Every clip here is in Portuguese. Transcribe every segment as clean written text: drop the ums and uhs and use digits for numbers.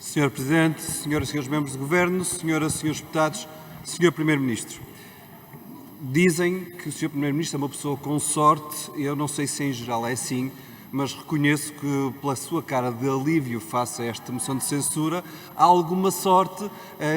Senhor Presidente, Senhoras e Senhores Membros do Governo, Senhoras e Senhores Deputados, Senhor Primeiro-Ministro. Dizem que o Senhor Primeiro-Ministro é uma pessoa com sorte, eu não sei se em geral é assim, mas reconheço que pela sua cara de alívio face a esta moção de censura, há alguma sorte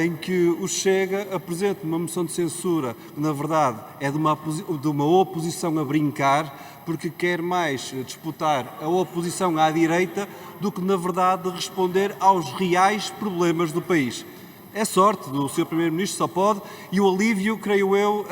em que o Chega apresente uma moção de censura que na verdade é de uma oposição a brincar, porque quer mais disputar a oposição à direita do que na verdade responder aos reais problemas do país. É sorte do Sr. Primeiro-Ministro, só pode, e o alívio, creio eu,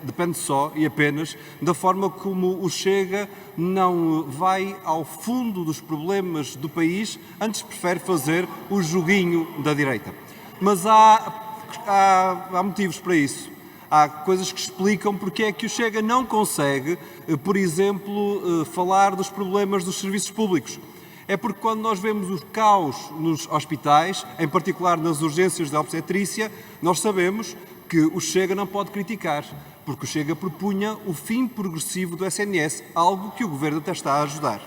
depende só e apenas da forma como o Chega não vai ao fundo dos problemas do país, antes prefere fazer o joguinho da direita. Mas há motivos para isso. Há coisas que explicam porque é que o Chega não consegue, por exemplo, falar dos problemas dos serviços públicos. É porque quando nós vemos o caos nos hospitais, em particular nas urgências da obstetrícia, nós sabemos que o Chega não pode criticar, porque o Chega propunha o fim progressivo do SNS, algo que o Governo até está a ajudar.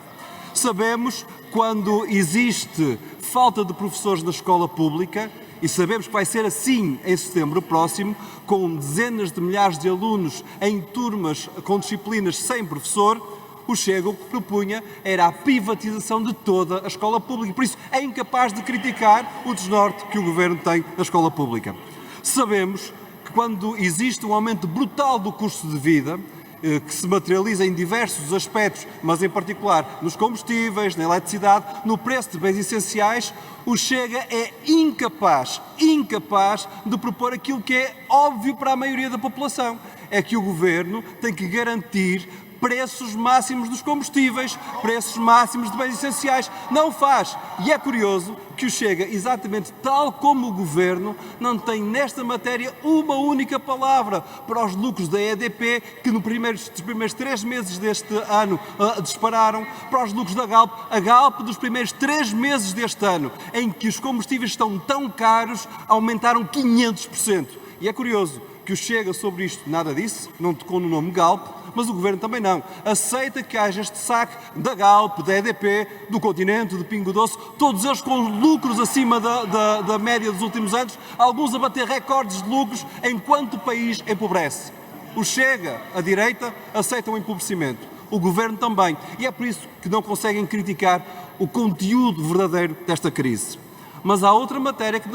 Sabemos quando existe falta de professores na escola pública, e sabemos que vai ser assim em setembro próximo, com dezenas de milhares de alunos em turmas com disciplinas sem professor, o Chega o que propunha era a privatização de toda a escola pública. Por isso é incapaz de criticar o desnorte que o Governo tem na escola pública. Sabemos que quando existe um aumento brutal do custo de vida, que se materializa em diversos aspectos, mas em particular nos combustíveis, na eletricidade, no preço de bens essenciais, o Chega é incapaz de propor aquilo que é óbvio para a maioria da população. É que o Governo tem que garantir preços máximos dos combustíveis, preços máximos de bens essenciais. Não o faz. E é curioso que o Chega, exatamente tal como o Governo, não tem nesta matéria uma única palavra para os lucros da EDP, que nos primeiros 3 meses deste ano dispararam, para os lucros da Galp, a Galp dos primeiros 3 meses deste ano, em que os combustíveis estão tão caros, aumentaram 500%. E é curioso que o Chega sobre isto nada disse, não tocou no nome Galp, mas o Governo também não. Aceita que haja este saque da Galp, da EDP, do Continente, do Pingo Doce, todos eles com lucros acima da média dos últimos anos, alguns a bater recordes de lucros, enquanto o país empobrece. O Chega, a direita, aceita o empobrecimento. O Governo também. E é por isso que não conseguem criticar o conteúdo verdadeiro desta crise. Mas há outra matéria que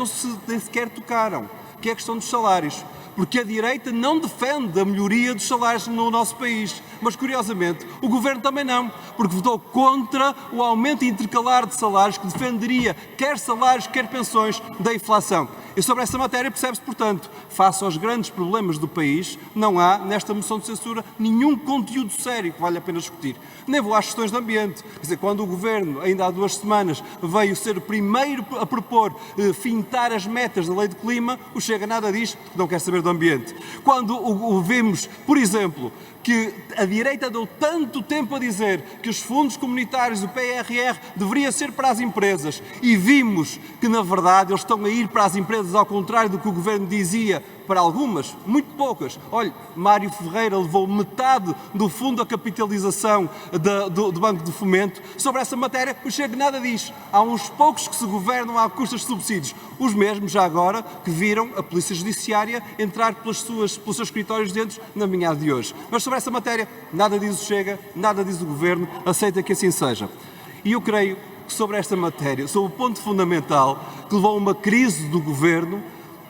nem sequer tocaram, que é a questão dos salários. Porque a direita não defende a melhoria dos salários no nosso país. Mas, curiosamente, o Governo também não, porque votou contra o aumento intercalar de salários que defenderia quer salários, quer pensões da inflação. E sobre essa matéria percebe-se, portanto, face aos grandes problemas do país, não há, nesta moção de censura, nenhum conteúdo sério que vale a pena discutir. Nem vou às questões de ambiente. Quer dizer, quando o Governo, ainda há 2 semanas, veio ser o primeiro a propor fintar as metas da Lei do Clima, o Chega nada diz, porque não quer saber do ambiente. Quando vemos, por exemplo, que a direita deu tanto tempo a dizer que os fundos comunitários, o PRR, deveria ser para as empresas, e vimos que, na verdade, eles estão a ir para as empresas ao contrário do que o Governo dizia, para algumas, muito poucas. Olhe, Mário Ferreira levou metade do fundo da capitalização do Banco de Fomento. Sobre essa matéria, o Chega nada diz. Há uns poucos que se governam à custa de subsídios. Os mesmos, já agora, que viram a Polícia Judiciária entrar pelos seus escritórios dentro na manhã de hoje. Mas sobre essa matéria, nada diz o Chega, nada diz o Governo, aceita que assim seja. E eu creio que sobre esta matéria, sobre o ponto fundamental que levou a uma crise do Governo,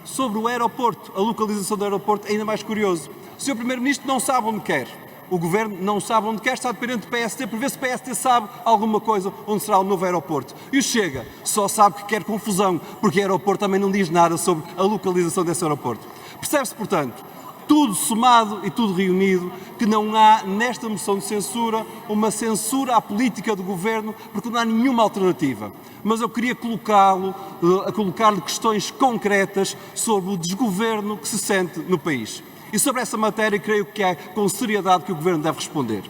sobre o aeroporto, a localização do aeroporto, é ainda mais curioso. O Sr. Primeiro-Ministro não sabe onde quer. O Governo não sabe onde quer, está dependente do PST, por ver se o PST sabe alguma coisa onde será o novo aeroporto. E o Chega só sabe que quer confusão, porque o aeroporto também não diz nada sobre a localização desse aeroporto. Percebe-se, portanto, tudo somado e tudo reunido, que não há nesta moção de censura uma censura à política do Governo, porque não há nenhuma alternativa. Mas eu queria colocar-lhe questões concretas sobre o desgoverno que se sente no país. E sobre essa matéria creio que é com seriedade que o Governo deve responder.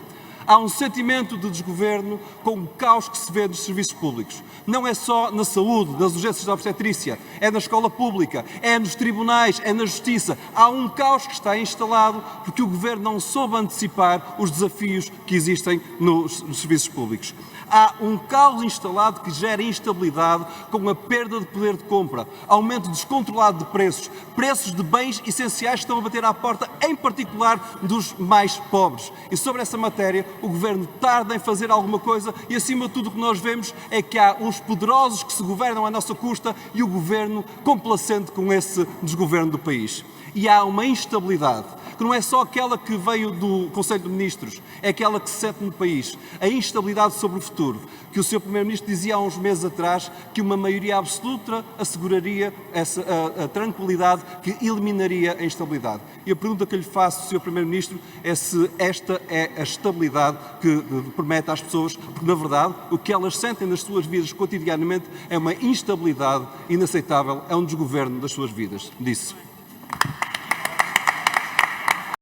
Há um sentimento de desgoverno com o caos que se vê nos serviços públicos. Não é só na saúde, nas urgências da obstetrícia, é na escola pública, é nos tribunais, é na justiça. Há um caos que está instalado porque o Governo não soube antecipar os desafios que existem nos serviços públicos. Há um caos instalado que gera instabilidade com a perda de poder de compra, aumento descontrolado de preços, preços de bens essenciais que estão a bater à porta, em particular dos mais pobres. E sobre essa matéria, o Governo tarda em fazer alguma coisa e, acima de tudo, o que nós vemos é que há uns poderosos que se governam à nossa custa e o Governo complacente com esse desgoverno do país. E há uma instabilidade, que não é só aquela que veio do Conselho de Ministros, é aquela que se sente no país. A instabilidade sobre o futuro, que o Sr. Primeiro-Ministro dizia há uns meses atrás que uma maioria absoluta asseguraria a tranquilidade, que eliminaria a instabilidade. E a pergunta que lhe faço, Sr. Primeiro-Ministro, é se esta é a estabilidade que promete às pessoas, porque, na verdade, o que elas sentem nas suas vidas cotidianamente é uma instabilidade inaceitável, é um desgoverno das suas vidas. Disse.